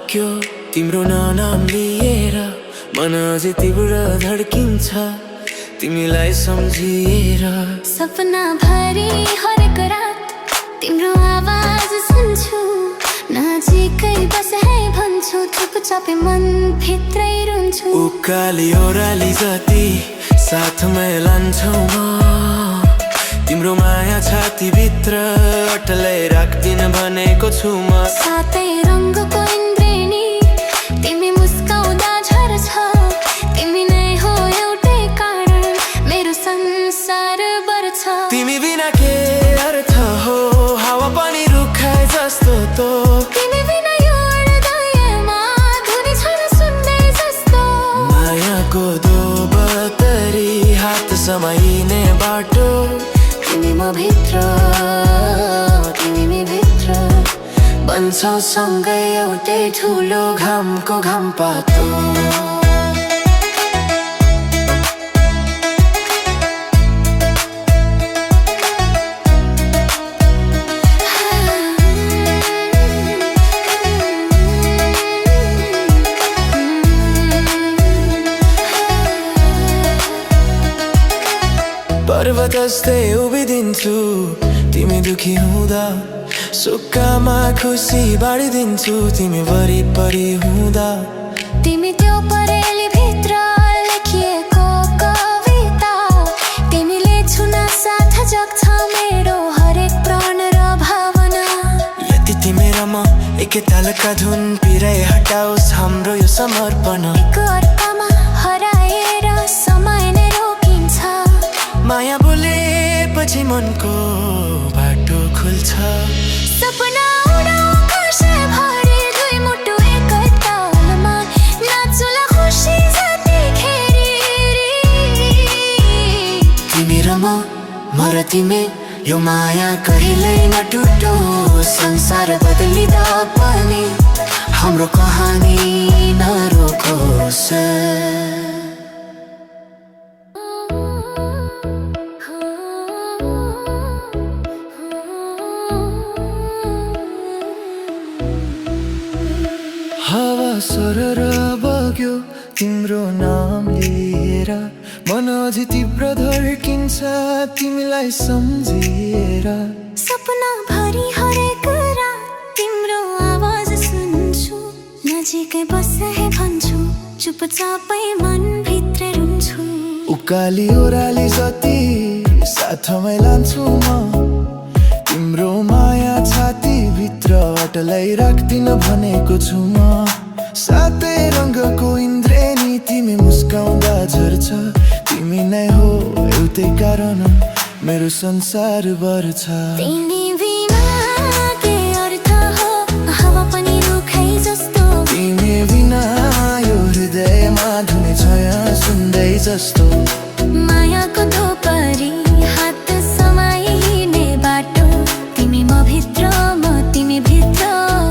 बग्यो तिम्रो नाम लिएर मन अझै तीव्र धड्किन्छ तिमीलाई सम्झिएर। सपना भरि हरेक रात तिम्रो आवाज सुन्छु, नजिकै बस है भन्छु, चुपचापे मन भित्रै रुन्छु। उकाली ओह्राली जति साथमै लान्छौ म, तिम्रो माया छातीभित्र अटलै राख्दिन भनेको छु म। सातै रङको इन्द्रेणी तिमी मुस्काउँदा झर्छ, तिमी नै हो एउटै कारण मेरो संसार बढ्छ। तिमी बिना के अर्थ हो हावा पनि रुखाए जस्तो तो, तिमी बिना यो हृदयमा धुनी छन् सुन्दै जस्तो। मायाको दोबतरी हात समाइने बाटो तिमी म भित्र तिमी भित्र बन्छौ सँगै एउटै ठुलो घामको घाम पातो। पर्वत जस्तै उभिदिन्छु तिमी दुखी हुँदा, सुक्खामा खुसी बाँडिदिन्छु तिमी वरिपरि हुँदा। तिमी त्यो परेली भित्र लेखिएको कविता, तिमीले छुन साथ जग्छ मेरो हरेक प्राण र भावना। यति तिमी र म एकतालका धुन पिराइ हटाओस् हाम्रो यो समर्पण। एक अर्कामा हराएर समय नै रोकिन्छ, माया बोलेपछि मनको बाटो खुल्छ। सपना उडाऊ आकाशभरि दुई मुटु एकै तालमा नाचुला खुसी जतिखेरि। तिमी र म र तिमी यो माया कहिल्यै नटुटोस्, संसार बदलिँदा पनि हाम्रो कहानी नरोकोस्। हावा सरर बग्यो तिम्रो नाम लिएर मन अझै तीव्र धड्किन्छ तिमीलाई सम्झिएर। सपना भरि हरेक रात तिम्रो आवाज सुन्छु, नजिकै बस है भन्छु, चुपचापै मन भित्र रुन्छु। उकाली ओह्राली जति साथमै लान्छु म, तिम्रो माया छातीभित्र अटलै राख्दिन भनेको छु म। सातै रङको इन्द्रेणी तिमी मुस्काउँदा झर्छ, तिमी नै हो एउटै कारण मेरो संसार बढ्छ। तिमी बिना के अर्थ हो हावा पनि रुखै जस्तो, तिमी बिना यो हृदयमा धुने छाया सुन्दै जस्तो। मायाको धोपरी हात समाइने बाटो तिमी म भित्र म तिमी भित्र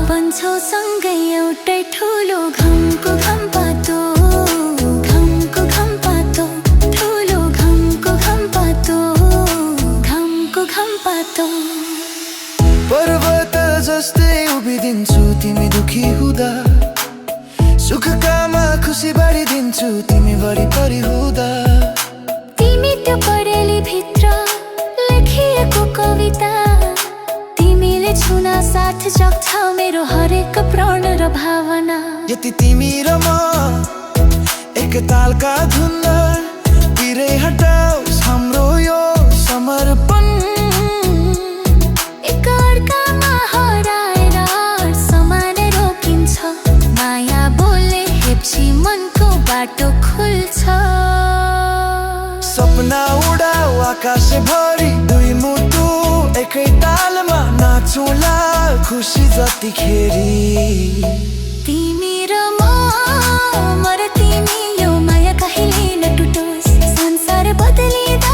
बन्छौ सँगै एउटै ठुलो घामको घाम पातो। घामको घाम पातो ठुलो घामको घाम पातो, घामको घाम पातो। पर्वत जस्तै उभिदिन्छु तिमी दुखी हुँदा, सुखकामा खुसी बाँडिदिन्छु तिमी वरिपरि हुँदा। तिमी त्यो परेली भित्र लेखिएको कविता, तिमीले छुन साथ जग्छ मेरो हरेक प्राण र भावना। यति तिमी र म एकतालका धुन पिरै हटाओस् हाम्रो यो समर्पण। एक अर्कामा हराएर समय नै रोकिन्छ, माया बोलेपछि मनको बाटो खुल्छ। सपना उडाऊ आकाशभरि दुई मुटु एकै तालमा नाचौँला खुसी जतिखेरि। तिमी र म र तिमी यो माया कहिल्यै नटुटोस्, संसार बदलिँदा